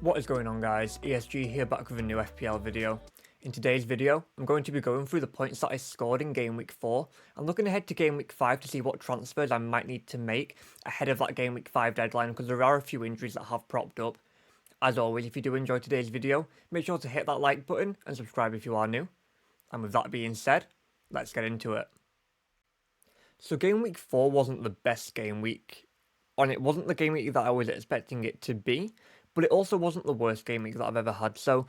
What is going on, guys? ESG here, back with a new FPL video. In today's video, I'm going to be going through the points that I scored in Game Week 4 and looking ahead to Game Week 5 to see what transfers I might need to make ahead of that Game Week 5 deadline, because there are a few injuries that have propped up. As always, if you do enjoy today's video, make sure to hit that like button and subscribe if you are new. And with that being said, let's get into it. So Game Week 4 wasn't the best game week, and it wasn't the game week that I was expecting it to be, but it also wasn't the worst game week that I've ever had. So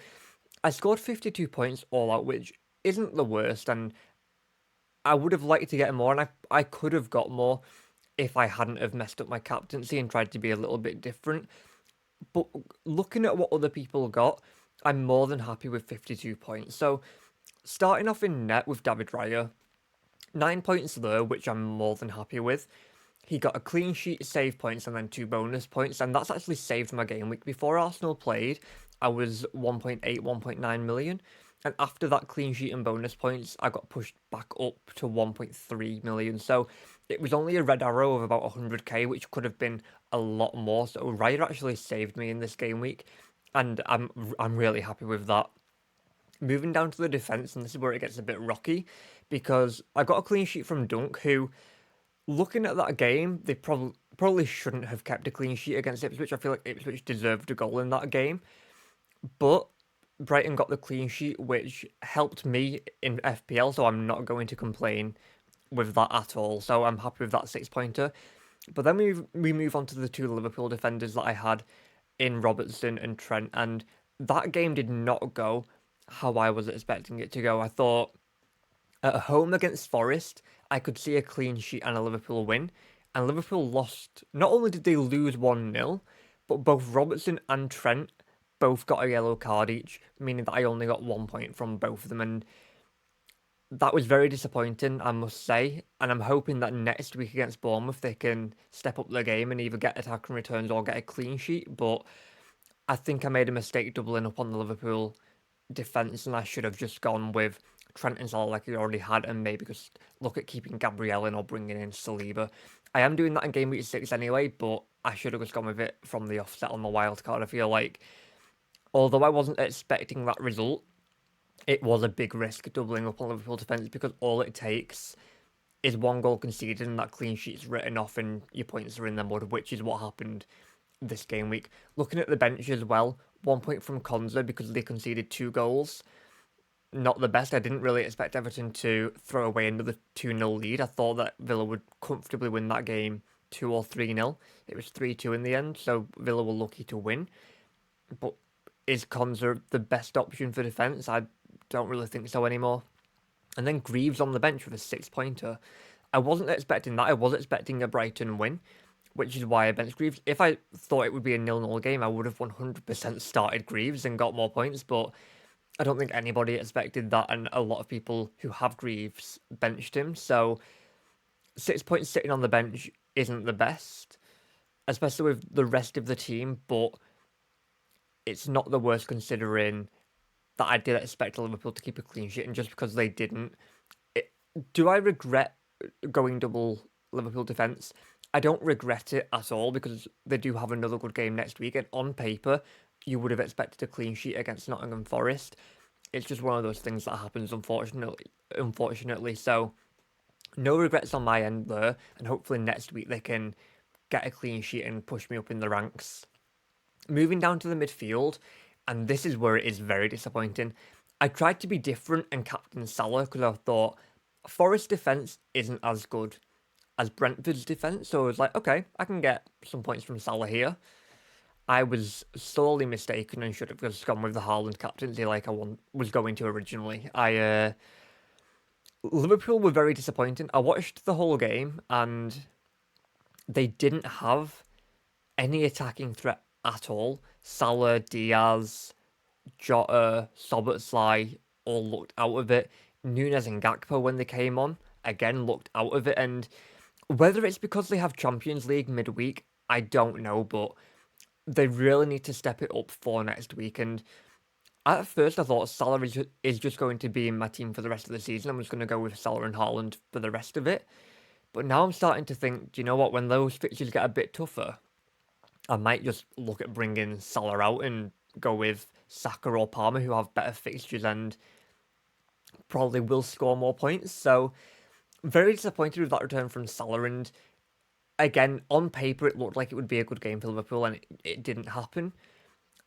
I scored 52 points all out, which isn't the worst, and I would have liked to get more, and I could have got more if I hadn't have messed up my captaincy and tried to be a little bit different. But looking at what other people got, I'm more than happy with 52 points. So starting off in net with David Raya, 9 points there, which I'm more than happy with. He got a clean sheet, save points, and then 2 bonus points, and that's actually saved my game week. Before Arsenal played, I was 1.8, 1.9 million, and after that clean sheet and bonus points, I got pushed back up to 1.3 million. So it was only a red arrow of about 100k, which could have been a lot more. So Ryder actually saved me in this game week, and I'm really happy with that. Moving down to the defence, and this is where it gets a bit rocky, because I got a clean sheet from Dunk, who, looking at that game, they probably shouldn't have kept a clean sheet against Ipswich. I feel like Ipswich deserved a goal in that game. But Brighton got the clean sheet, which helped me in FPL, so I'm not going to complain with that at all. So I'm happy with that 6-pointer. But then we move on to the two Liverpool defenders that I had in Robertson and Trent, and that game did not go how I was expecting it to go. I thought at home against Forest, I could see a clean sheet and a Liverpool win, and Liverpool lost. Not only did they lose 1-0, but both Robertson and Trent both got a yellow card each, meaning that I only got 1 point from both of them, and that was very disappointing, I must say. And I'm hoping that next week against Bournemouth, they can step up their game and either get attacking returns or get a clean sheet. But I think I made a mistake doubling up on the Liverpool defence, and I should have just gone with Trent and Salah like I already had, and maybe just look at keeping Gabriel in or bringing in Saliba. I am doing that in Game Week 6 anyway, but I should have just gone with it from the offset on the wild card. I feel like, although I wasn't expecting that result, it was a big risk doubling up on Liverpool defence, because all it takes is one goal conceded and that clean sheet's written off and your points are in the mud, which is what happened this game week. Looking at the bench as well, 1 point from Konza because they conceded 2 goals. Not the best. I didn't really expect Everton to throw away another 2-0 lead. I thought that Villa would comfortably win that game 2 or 3-0. It was 3-2 in the end, so Villa were lucky to win. But is Konza the best option for defence? I don't really think so anymore. And then Greaves on the bench with a 6-pointer. I wasn't expecting that. I was expecting a Brighton win, which is why I benched Greaves. If I thought it would be a 0-0 game, I would have 100% started Greaves and got more points, but I don't think anybody expected that, and a lot of people who have Greaves benched him. So 6 points sitting on the bench isn't the best, especially with the rest of the team, but it's not the worst considering that I did expect Liverpool to keep a clean sheet, and just because they didn't, do I regret going double Liverpool defence? I don't regret it at all, because they do have another good game next week, and on paper, you would have expected a clean sheet against Nottingham Forest. It's just one of those things that happens, unfortunately. So no regrets on my end there, and hopefully next week they can get a clean sheet and push me up in the ranks. Moving down to the midfield, and this is where it is very disappointing. I tried to be different and captain Salah, because I thought Forest defence isn't as good as Brentford's defence, so I was like, okay, I can get some points from Salah here. I was sorely mistaken and should have just gone with the Haaland captaincy like I was going to originally. Liverpool were very disappointing. I watched the whole game and they didn't have any attacking threat at all. Salah, Diaz, Jota, Szoboszlai all looked out of it. Nunes and Gakpo, when they came on, again looked out of it. And whether it's because they have Champions League midweek, I don't know, but they really need to step it up for next week. And at first I thought Salah is just going to be in my team for the rest of the season. I'm just going to go with Salah and Haaland for the rest of it. But now I'm starting to think, do you know what, when those fixtures get a bit tougher, I might just look at bringing Salah out and go with Saka or Palmer, who have better fixtures and probably will score more points. So very disappointed with that return from Salah. And again, on paper, it looked like it would be a good game for Liverpool, and it didn't happen.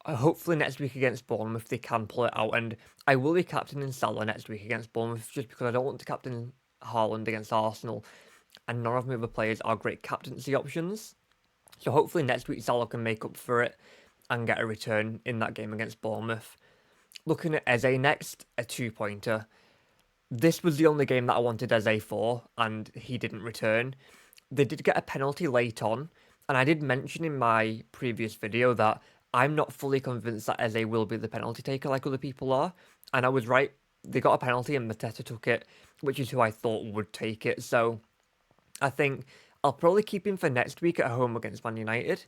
Hopefully next week against Bournemouth they can pull it out, and I will be captaining Salah next week against Bournemouth just because I don't want to captain Haaland against Arsenal, and none of my other players are great captaincy options. So hopefully next week Salah can make up for it and get a return in that game against Bournemouth. Looking at Eze next, a 2-pointer. This was the only game that I wanted Eze for, and he didn't return. They did get a penalty late on, and I did mention in my previous video that I'm not fully convinced that Eze will be the penalty taker like other people are, and I was right. They got a penalty and Mateta took it, which is who I thought would take it. So I think I'll probably keep him for next week at home against Man United,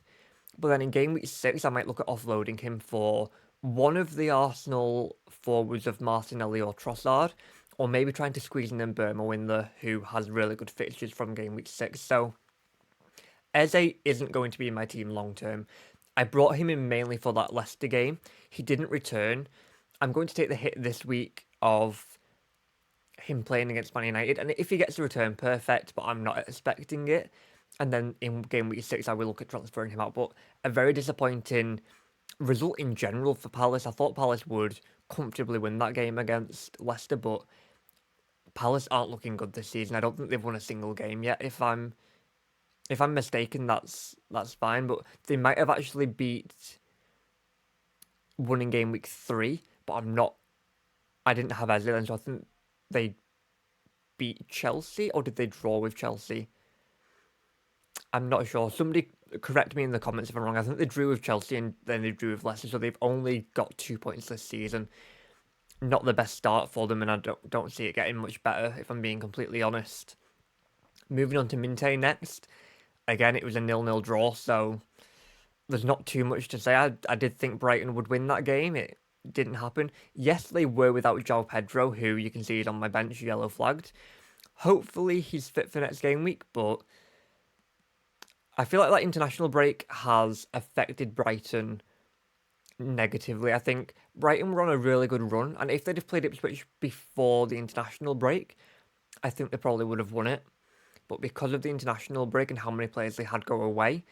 but then in game week 6 I might look at offloading him for one of the Arsenal forwards of Martinelli or Trossard, or maybe trying to squeeze in Burma in there, who has really good fixtures from game week 6. So Eze isn't going to be in my team long term. I brought him in mainly for that Leicester game. He didn't return. I'm going to take the hit this week of him playing against Man United, and if he gets a return, perfect, but I'm not expecting it. And then in game week 6, I will look at transferring him out. But a very disappointing result in general for Palace. I thought Palace would comfortably win that game against Leicester, but Palace aren't looking good this season. I don't think they've won a single game yet. If I'm mistaken, that's fine. But they might have actually won in game week 3, but I'm not. I didn't have Eze then, so I think they beat Chelsea, or did they draw with Chelsea? I'm not sure. Somebody correct me in the comments if I'm wrong. I think they drew with Chelsea and then they drew with Leicester, so they've only got 2 points this season. Not the best start for them, and I don't see it getting much better, if I'm being completely honest. Moving on to Minte next. Again, it was a 0-0 draw, so there's not too much to say. I did think Brighton would win that game. It didn't happen. Yes, they were without João Pedro, who you can see is on my bench, yellow flagged. Hopefully he's fit for next game week, but I feel like that international break has affected Brighton negatively. I think Brighton were on a really good run, and if they'd have played Ipswich before the international break, I think they probably would have won it. But because of the international break and how many players they had go away,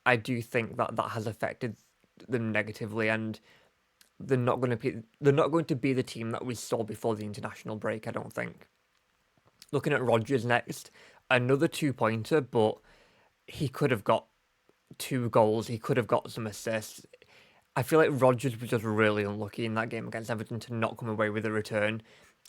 I do think that has affected them negatively, and they're not going to be the team that we saw before the international break, I don't think. Looking at Rodgers next, another 2-pointer, but he could have got 2 goals. He could have got some assists. I feel like Rodgers was just really unlucky in that game against Everton to not come away with a return.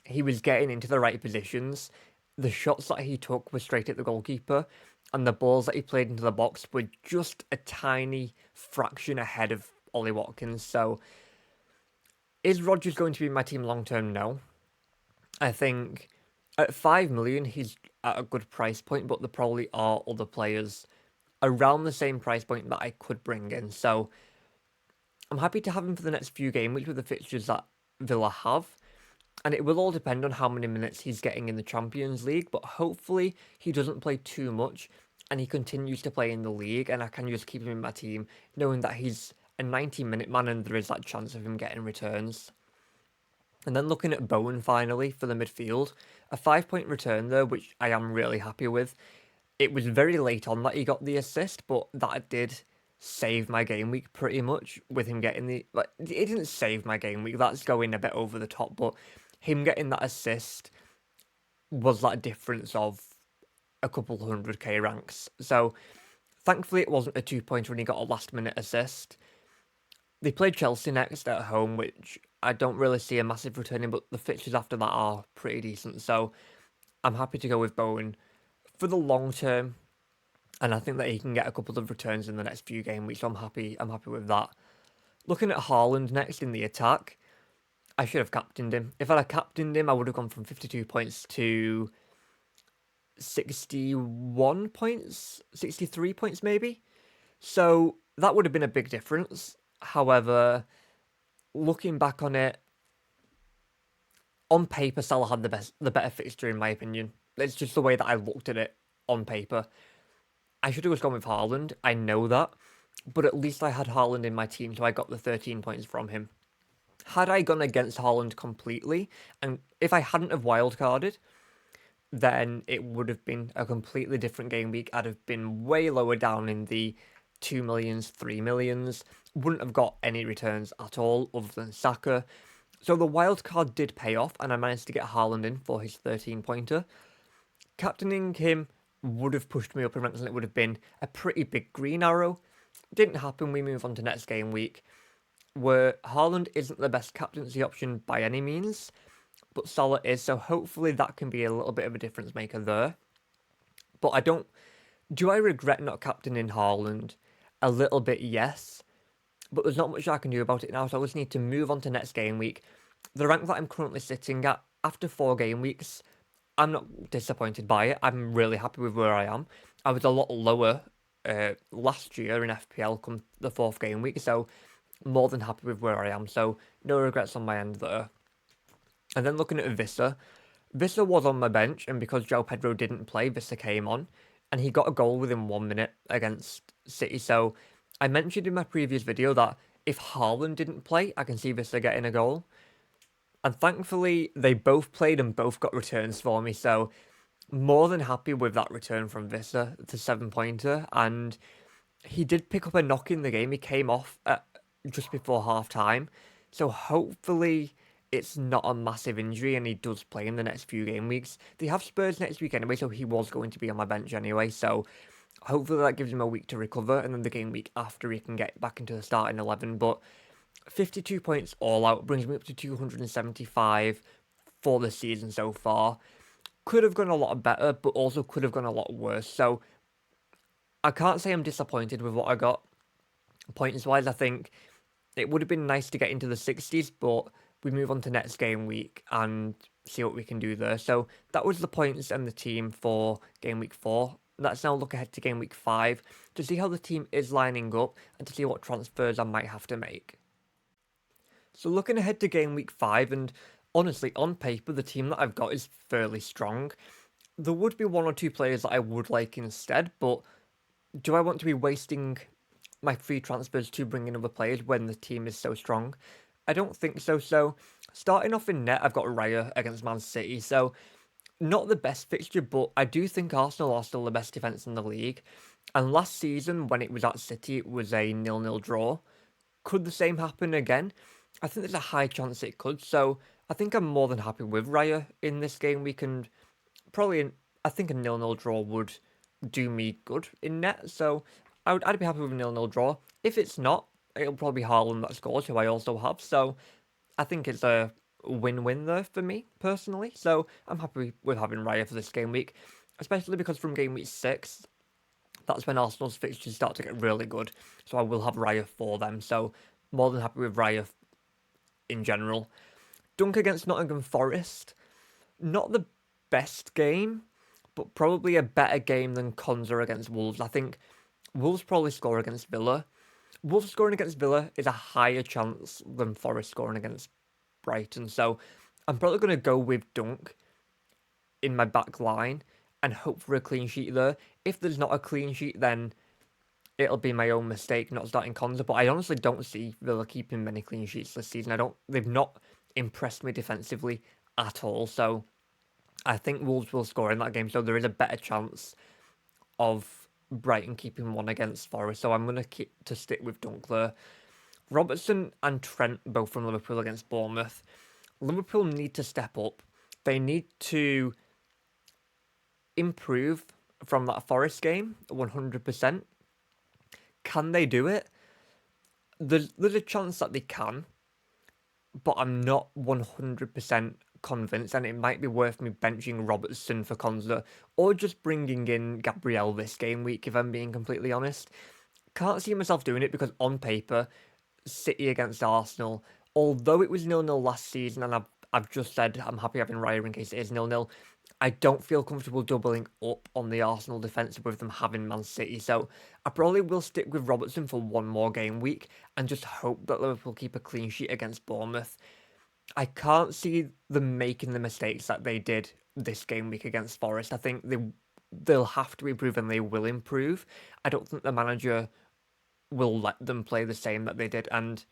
He was getting into the right positions. The shots that he took were straight at the goalkeeper, and the balls that he played into the box were just a tiny fraction ahead of Ollie Watkins. So, is Rodgers going to be my team long term? No. I think at 5 million, he's at a good price point, but there probably are other players around the same price point that I could bring in. So, I'm happy to have him for the next few game weeks with the fixtures that Villa have. And it will all depend on how many minutes he's getting in the Champions League, but hopefully he doesn't play too much and he continues to play in the league, and I can just keep him in my team, knowing that he's a 90-minute man and there is that chance of him getting returns. And then looking at Bowen finally for the midfield, a 5-point return there, which I am really happy with. It was very late on that he got the assist, but that did save my game week pretty much with him getting the... Like, it didn't save my game week, that's going a bit over the top, but him getting that assist was that difference of a couple 100k ranks. So thankfully it wasn't a 2-pointer when he got a last minute assist. They played Chelsea next at home, which I don't really see a massive returning, but the fixtures after that are pretty decent. So I'm happy to go with Bowen for the long term, and I think that he can get a couple of returns in the next few game weeks. So I'm happy with that. Looking at Haaland next in the attack, I should have captained him. If I had captained him, I would have gone from 52 points to 61 points, 63 points maybe. So that would have been a big difference. However, looking back on it, on paper, Salah had the better fixture in my opinion. It's just the way that I looked at it on paper. I should have just gone with Haaland. I know that. but at least I had Haaland in my team, so I got the 13 points from him. Had I gone against Haaland completely, and if I hadn't have wildcarded, then it would have been a completely different game week. I'd have been way lower down in the 2 millions, 3 millions, wouldn't have got any returns at all other than Saka. So the wildcard did pay off, and I managed to get Haaland in for his 13 pointer. Captaining him would have pushed me up in ranks, and it would have been a pretty big green arrow. Didn't happen. We move on to next game week, where Haaland isn't the best captaincy option by any means, but Salah is, so hopefully that can be a little bit of a difference maker there. But I don't. Do I regret not captaining Haaland? A little bit, yes. But there's not much I can do about it now, so I just need to move on to next game week. The rank that I'm currently sitting at, after 4 game weeks, I'm not disappointed by it. I'm really happy with where I am. I was a lot lower last year in FPL come the 4th game week, so more than happy with where I am. So no regrets on my end there. And then looking at Vissa, Vissa was on my bench, and because João Pedro didn't play, Vissa came on, and he got a goal within 1 minute against City. So I mentioned in my previous video that if Haaland didn't play, I can see Vissa getting a goal. And thankfully, they both played and both got returns for me. So more than happy with that return from Vissa, the 7 pointer. And he did pick up a knock in the game. He came off at just before half time. So hopefully it's not a massive injury and he does play in the next few game weeks. They have Spurs next week anyway, so he was going to be on my bench anyway. So hopefully that gives him a week to recover, and then the game week after he can get back into the starting 11. But 52 points all out brings me up to 275 for the season so far. Could have gone a lot better, but also could have gone a lot worse. So I can't say I'm disappointed with what I got. Points wise, I think it would have been nice to get into the 60s, but we move on to next game week and see what we can do there. So that was the points and the team for game week 4. Let's now look ahead to game week 5 to see how the team is lining up and to see what transfers I might have to make. So looking ahead to game week 5, and honestly, on paper, the team that I've got is fairly strong. There would be 1 or 2 players that I would like instead, but do I want to be wasting my free transfers to bring in other players when the team is so strong? I don't think so. So starting off in net, I've got Raya against Man City. So not the best fixture, but I do think Arsenal are still the best defence in the league. And last season, when it was at City, it was a 0-0 draw. Could the same happen again? I think there's a high chance it could. So I think I'm more than happy with Raya in this game. We can probably, I think a 0-0 draw would do me good in net. So I'd be happy with a 0-0 draw. If it's not, it'll probably be Haaland that scores, who I also have. So I think it's a win-win there for me, personally. So I'm happy with having Raya for this game week, especially because from game week 6, that's when Arsenal's fixtures start to get really good. So I will have Raya for them. So more than happy with Raya in general. Dunk against Nottingham Forest. Not the best game, but probably a better game than Konza against Wolves. I think Wolves probably score against Villa. Wolves scoring against Villa is a higher chance than Forest scoring against Brighton. So I'm probably going to go with Dunk in my back line and hope for a clean sheet there. If there's not a clean sheet, then it'll be my own mistake not starting Konza. But I honestly don't see Villa keeping many clean sheets this season. They've not impressed me defensively at all. So I think Wolves will score in that game. So there is a better chance of Brighton keeping one against Forest. So I'm going to stick with Dunk there. Robertson and Trent, both from Liverpool against Bournemouth. Liverpool need to step up. They need to improve from that Forest game, 100%. Can they do it? There's a chance that they can, but I'm not 100% convinced, and it might be worth me benching Robertson for Konza, or just bringing in Gabriel this game week, if I'm being completely honest. Can't see myself doing it because on paper, City against Arsenal, although it was 0-0 last season, and I've just said I'm happy having Raya in case it is 0-0, I don't feel comfortable doubling up on the Arsenal defence with them having Man City. So I probably will stick with Robertson for one more game week and just hope that Liverpool keep a clean sheet against Bournemouth. I can't see them making the mistakes that they did this game week against Forest. I think they'll have to improve and they will improve. I don't think the manager will let them play the same that they did, and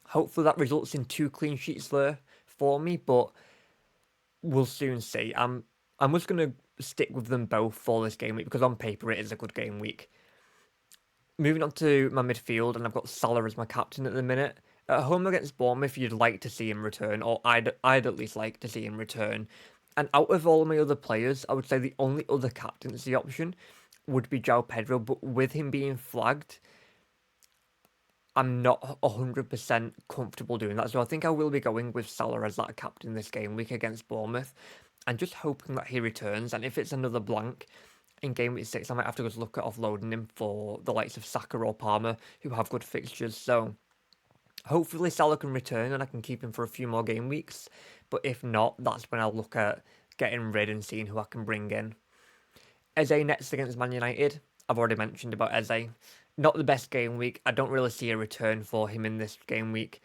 hopefully that results in 2 clean sheets there for me, but we'll soon see. I'm just gonna stick with them both for this game week because on paper it is a good game week. Moving on to my midfield, and I've got Salah as my captain at the minute. At home against Bournemouth, you'd like to see him return, or I'd at least like to see him return. And out of all my other players, I would say the only other captaincy option would be João Pedro, but with him being flagged, I'm not 100% comfortable doing that. So I think I will be going with Salah as that captain this game week against Bournemouth and just hoping that he returns. And if it's another blank in game week 6, I might have to just look at offloading him for the likes of Saka or Palmer, who have good fixtures. So hopefully Salah can return and I can keep him for a few more game weeks. But if not, that's when I'll look at getting rid and seeing who I can bring in. Eze next against Man United. I've already mentioned about Eze. Not the best game week. I don't really see a return for him in this game week.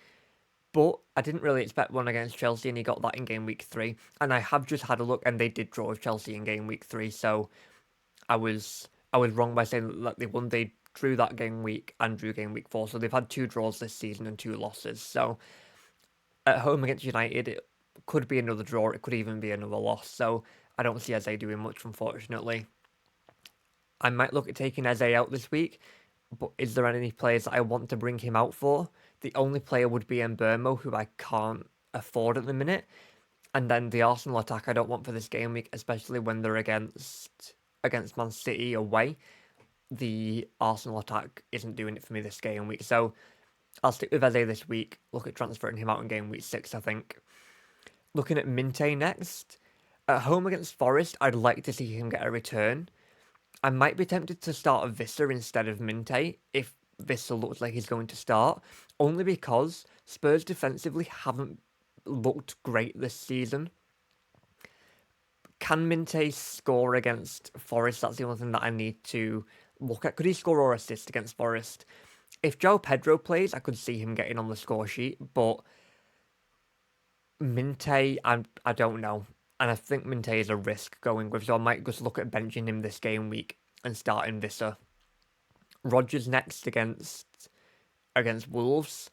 But I didn't really expect one against Chelsea, and he got that in game week 3. And I have just had a look, and they did draw with Chelsea in game week 3. So I was wrong by saying that they won. They drew that game week and drew game week 4. So they've had 2 draws this season and 2 losses. So at home against United, it could be another draw. It could even be another loss. So I don't see Eze doing much, unfortunately. I might look at taking Eze out this week, but is there any players that I want to bring him out for? The only player would be Mbermo, who I can't afford at the minute. And then the Arsenal attack I don't want for this game week, especially when they're against Man City away. The Arsenal attack isn't doing it for me this game week. So I'll stick with Eze this week, look at transferring him out in game week 6, I think. Looking at Minte next. At home against Forest, I'd like to see him get a return. I might be tempted to start Vissa instead of Minte if Vissa looks like he's going to start, only because Spurs defensively haven't looked great this season. Can Minte score against Forest? That's the only thing that I need to look at. Could he score or assist against Forest? If João Pedro plays, I could see him getting on the score sheet, but Minte, I don't know. And I think Minte is a risk going with, so I might just look at benching him this game week and starting Vissa. Rodgers next against Wolves.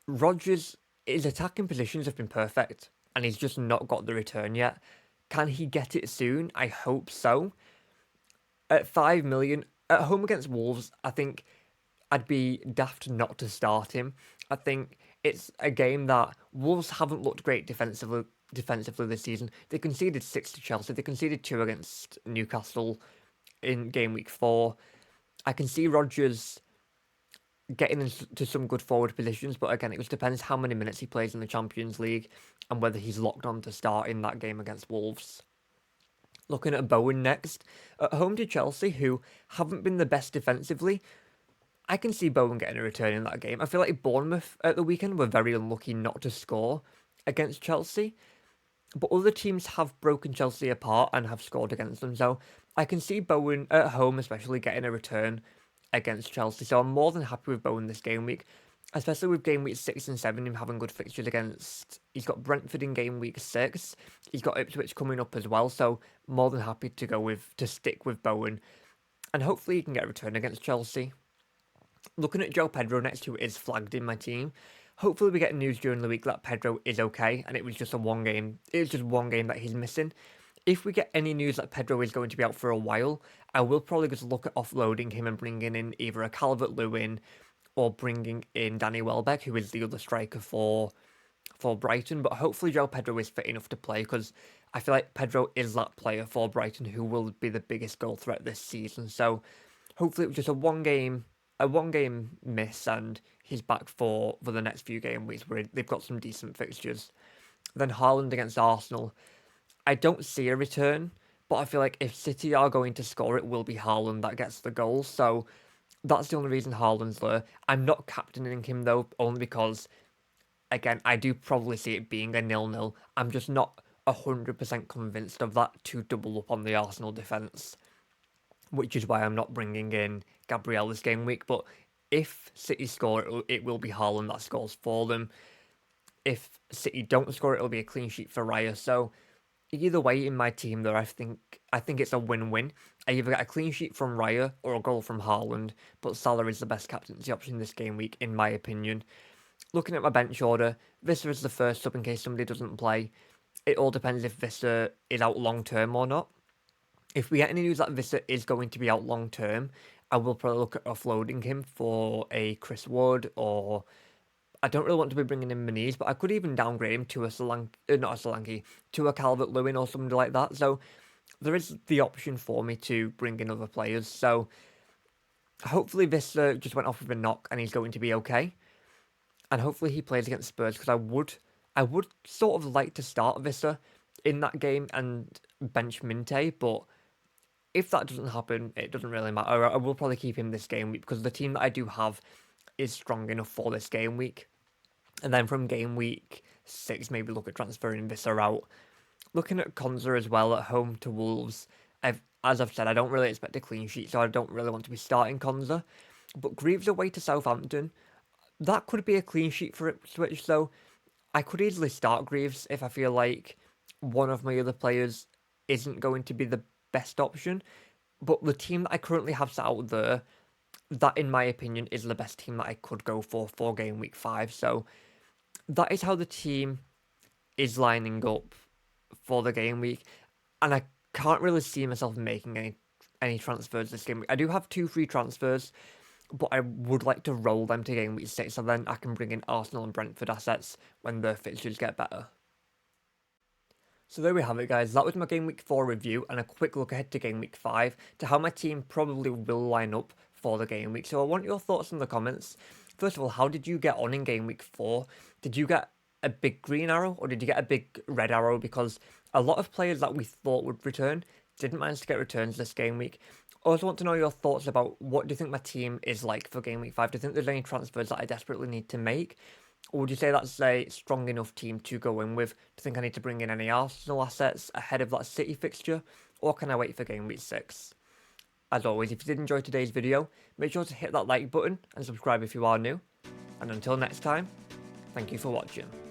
Rodgers, his attacking positions have been perfect, and he's just not got the return yet. Can he get it soon? I hope so. At 5 million, at home against Wolves, I think I'd be daft not to start him. I think it's a game that Wolves haven't looked great defensively this season. They conceded 6 to Chelsea. They conceded 2 against Newcastle in game week 4. I can see Rodgers getting into some good forward positions, but again, it just depends how many minutes he plays in the Champions League and whether he's locked on to start in that game against Wolves. Looking at Bowen next. At home to Chelsea, who haven't been the best defensively, I can see Bowen getting a return in that game. I feel like Bournemouth at the weekend were very unlucky not to score against Chelsea, but other teams have broken Chelsea apart and have scored against them, so I can see Bowen at home especially getting a return against Chelsea, so I'm more than happy with Bowen this game week, especially with game week 6 and 7, him having good fixtures against... He's got Brentford in game week 6, he's got Ipswich coming up as well, so more than happy to stick with Bowen, and hopefully he can get a return against Chelsea. Looking at João Pedro next, who is flagged in my team. Hopefully we get news during the week that Pedro is okay, and it was just one game that he's missing. If we get any news that Pedro is going to be out for a while, I will probably just look at offloading him and bringing in either a Calvert-Lewin or bringing in Danny Welbeck, who is the other striker for Brighton. But hopefully João Pedro is fit enough to play, because I feel like Pedro is that player for Brighton who will be the biggest goal threat this season. So hopefully it was just a one game miss, and he's back for the next few game weeks where they've got some decent fixtures. Then Haaland against Arsenal. I don't see a return, but I feel like if City are going to score, it will be Haaland that gets the goal. So that's the only reason Haaland's there. I'm not captaining him though, only because, again, I do probably see it being a 0-0. I'm just not 100% convinced of that to double up on the Arsenal defence, which is why I'm not bringing in Gabriel this game week. But if City score, it will be Haaland that scores for them. If City don't score, it'll be a clean sheet for Raya. So Either way, in my team, though, I think it's a win-win. I either get a clean sheet from Raya or a goal from Haaland, but Salah is the best captaincy option this game week, in my opinion. Looking at my bench order, Visser is the first sub in case somebody doesn't play. It all depends if Visser is out long-term or not. If we get any news that Visser is going to be out long-term, I will probably look at offloading him for a Chris Wood, or I don't really want to be bringing in Muniz, but I could even downgrade him to a not a Solanke, to a Calvert-Lewin or somebody like that. So there is the option for me to bring in other players. So hopefully this just went off with a knock and he's going to be okay. And hopefully he plays against Spurs, because I would sort of like to start Visser in that game and bench Minte, but if that doesn't happen, it doesn't really matter. I will probably keep him this game week because the team that I do have is strong enough for this game week. And then from game week 6, maybe look at transferring Visser out. Looking at Konza as well at home to Wolves, as I've said, I don't really expect a clean sheet, so I don't really want to be starting Konza. But Greaves away to Southampton, that could be a clean sheet for Ipswich, so I could easily start Greaves if I feel like one of my other players isn't going to be the best option. But the team that I currently have set out there, that in my opinion is the best team that I could go for game week 5. So that is how the team is lining up for the game week, and I can't really see myself making any transfers this game week. I do have 2 free transfers, but I would like to roll them to game week 6, so then I can bring in Arsenal and Brentford assets when the fixtures get better. So there we have it, guys. That was my game week 4 review and a quick look ahead to game week 5 to how my team probably will line up for the game week. So I want your thoughts in the comments. First of all, how did you get on in game week 4? Did you get a big green arrow or did you get a big red arrow? Because a lot of players that we thought would return didn't manage to get returns this game week. I also want to know your thoughts about what do you think my team is like for game week 5. Do you think there's any transfers that I desperately need to make? Or would you say that's a strong enough team to go in with? Do you think I need to bring in any Arsenal assets ahead of that City fixture? Or can I wait for game week 6? As always, if you did enjoy today's video, make sure to hit that like button and subscribe if you are new. And until next time, thank you for watching.